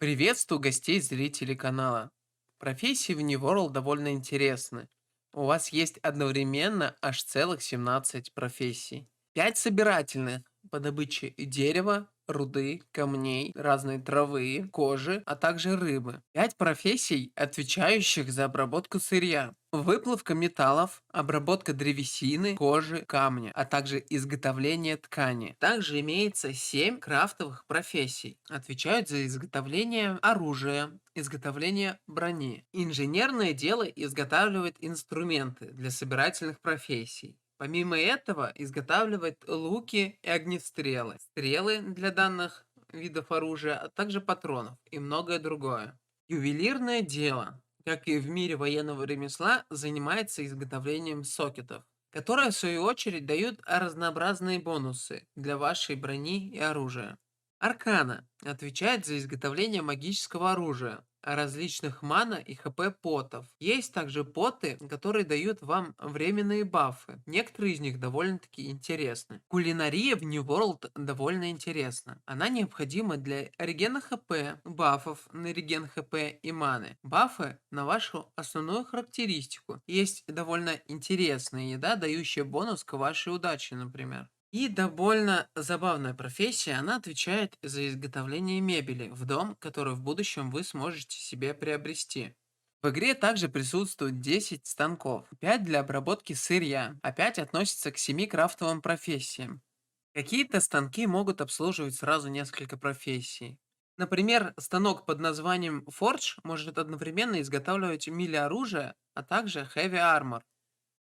Приветствую гостей зрителей канала. Профессии в New World довольно интересны. У вас есть одновременно аж целых 17 профессий. 5 собирательных по добыче дерева, руды, камней, разной травы, кожи, а также рыбы. 5 профессий, отвечающих за обработку сырья. Выплавка металлов, обработка древесины, кожи, камня, а также изготовление ткани. Также имеется 7 крафтовых профессий. Отвечают за изготовление оружия, изготовление брони. Инженерное дело изготавливает инструменты для собирательных профессий. Помимо этого, изготавливает луки и огнестрелы, стрелы для данных видов оружия, а также патронов и многое другое. Ювелирное дело, как и в мире военного ремесла, занимается изготовлением сокетов, которые в свою очередь дают разнообразные бонусы для вашей брони и оружия. Аркана отвечает за изготовление магического оружия, различных мана и хп потов. Есть также поты, которые дают вам временные бафы. Некоторые из них довольно-таки интересны. Кулинария в New World довольно интересна. Она необходима для регена хп, бафов на реген хп и маны. Бафы на вашу основную характеристику. Есть довольно интересная еда, дающая бонус к вашей удаче, например. И довольно забавная профессия, она отвечает за изготовление мебели в дом, который в будущем вы сможете себе приобрести. В игре также присутствует 10 станков, 5 для обработки сырья, а 5 относятся к 7 крафтовым профессиям. Какие-то станки могут обслуживать сразу несколько профессий. Например, станок под названием Forge может одновременно изготавливать мили оружия, а также Heavy Armor.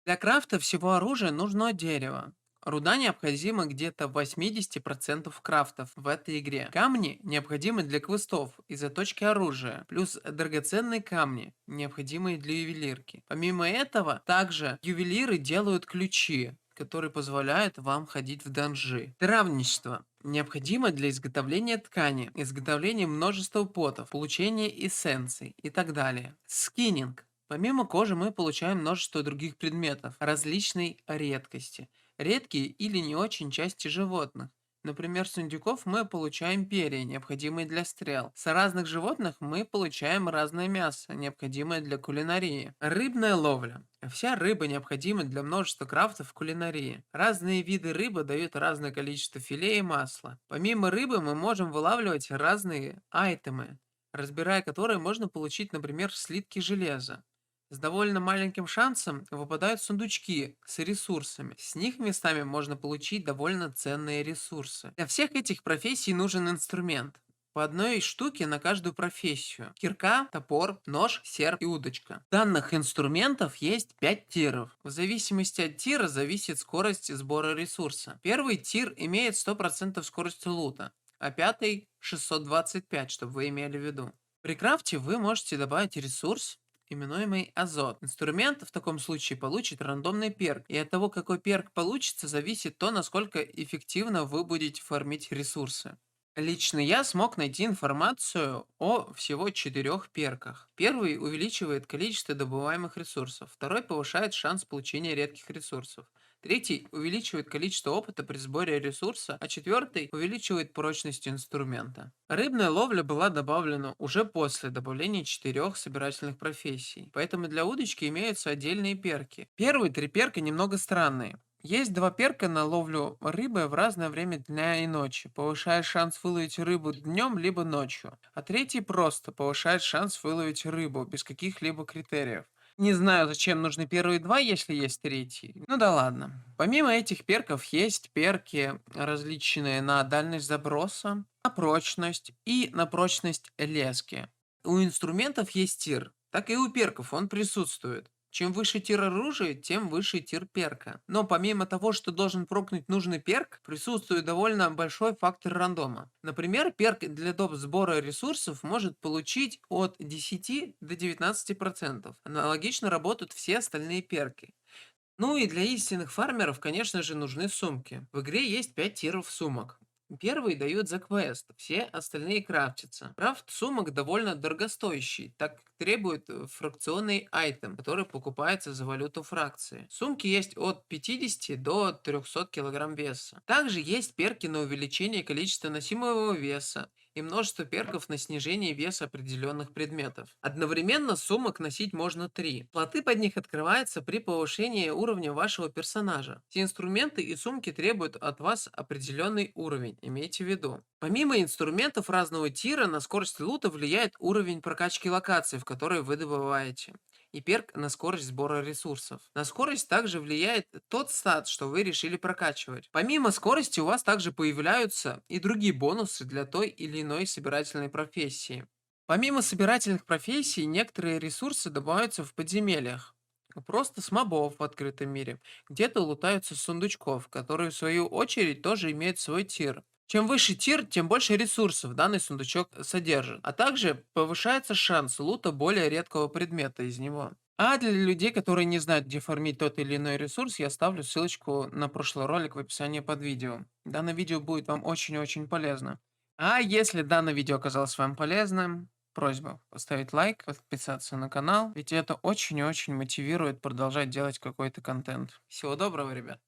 Для крафта всего оружия нужно дерево. Руда необходима где-то в 80% крафтов в этой игре. Камни необходимы для квестов и заточки оружия, плюс драгоценные камни, необходимые для ювелирки. Помимо этого, также ювелиры делают ключи, которые позволяют вам ходить в данжи. Травничество необходимо для изготовления ткани, изготовления множества потов, получения эссенций и так далее. Скиннинг. Помимо кожи мы получаем множество других предметов различной редкости. Редкие или не очень части животных. Например, с индюков мы получаем перья, необходимые для стрел. С разных животных мы получаем разное мясо, необходимое для кулинарии. Рыбная ловля. Вся рыба необходима для множества крафтов в кулинарии. Разные виды рыбы дают разное количество филе и масла. Помимо рыбы мы можем вылавливать разные айтемы, разбирая которые можно получить, например, слитки железа. С довольно маленьким шансом выпадают сундучки с ресурсами. С них местами можно получить довольно ценные ресурсы. Для всех этих профессий нужен инструмент. По одной штуке на каждую профессию. Кирка, топор, нож, серп и удочка. Данных инструментов есть 5 тиров. В зависимости от тира зависит скорость сбора ресурса. Первый тир имеет 100% скорость лута, а пятый 625, чтобы вы имели в виду. При крафте вы можете добавить ресурс, именуемый азот. Инструмент в таком случае получит рандомный перк, и от того, какой перк получится, зависит то, насколько эффективно вы будете фармить ресурсы. Лично я смог найти информацию о всего 4 перках. Первый увеличивает количество добываемых ресурсов, второй повышает шанс получения редких ресурсов, третий увеличивает количество опыта при сборе ресурса, а четвертый увеличивает прочность инструмента. Рыбная ловля была добавлена уже после добавления 4 собирательных профессий, поэтому для удочки имеются отдельные перки. Первые 3 перка немного странные. Есть 2 перка на ловлю рыбы в разное время дня и ночи, повышая шанс выловить рыбу днем либо ночью, а третий просто повышает шанс выловить рыбу без каких-либо критериев. Не знаю, зачем нужны первые 2, если есть третий. Ну да ладно. Помимо этих перков есть перки различные на дальность заброса, на прочность и на прочность лески. У инструментов есть тир, так и у перков он присутствует. Чем выше тир оружия, тем выше тир перка. Но помимо того, что должен прокнуть нужный перк, присутствует довольно большой фактор рандома. Например, перк для доп. Сбора ресурсов может получить от 10 до 19%. Аналогично работают все остальные перки. Ну и для истинных фармеров, конечно же, нужны сумки. В игре есть 5 тиров сумок. Первый дают за квест, все остальные крафтятся. Крафт сумок довольно дорогостоящий, так как требует фракционный айтем, который покупается за валюту фракции. Сумки есть от 50 до 300 кг веса. Также есть перки на увеличение количества носимого веса и множество перков на снижение веса определенных предметов. Одновременно сумок носить можно 3. Плоты под них открываются при повышении уровня вашего персонажа. Все инструменты и сумки требуют от вас определенный уровень, имейте в виду. Помимо инструментов разного тира, на скорость лута влияет уровень прокачки локаций, в которые вы добываете, и перк на скорость сбора ресурсов. На скорость также влияет тот стат, что вы решили прокачивать. Помимо скорости у вас также появляются и другие бонусы для той или иной собирательной профессии. Помимо собирательных профессий, некоторые ресурсы добываются в подземельях. Просто с мобов в открытом мире. Где-то лутаются с сундучков, которые в свою очередь тоже имеют свой тир. Чем выше тир, тем больше ресурсов данный сундучок содержит, а также повышается шанс лута более редкого предмета из него. А для людей, которые не знают, где фармить тот или иной ресурс, я оставлю ссылочку на прошлый ролик в описании под видео. Данное видео будет вам очень-очень полезно. А если данное видео оказалось вам полезным, просьба поставить лайк, подписаться на канал, ведь это очень и очень мотивирует продолжать делать какой-то контент. Всего доброго, ребят!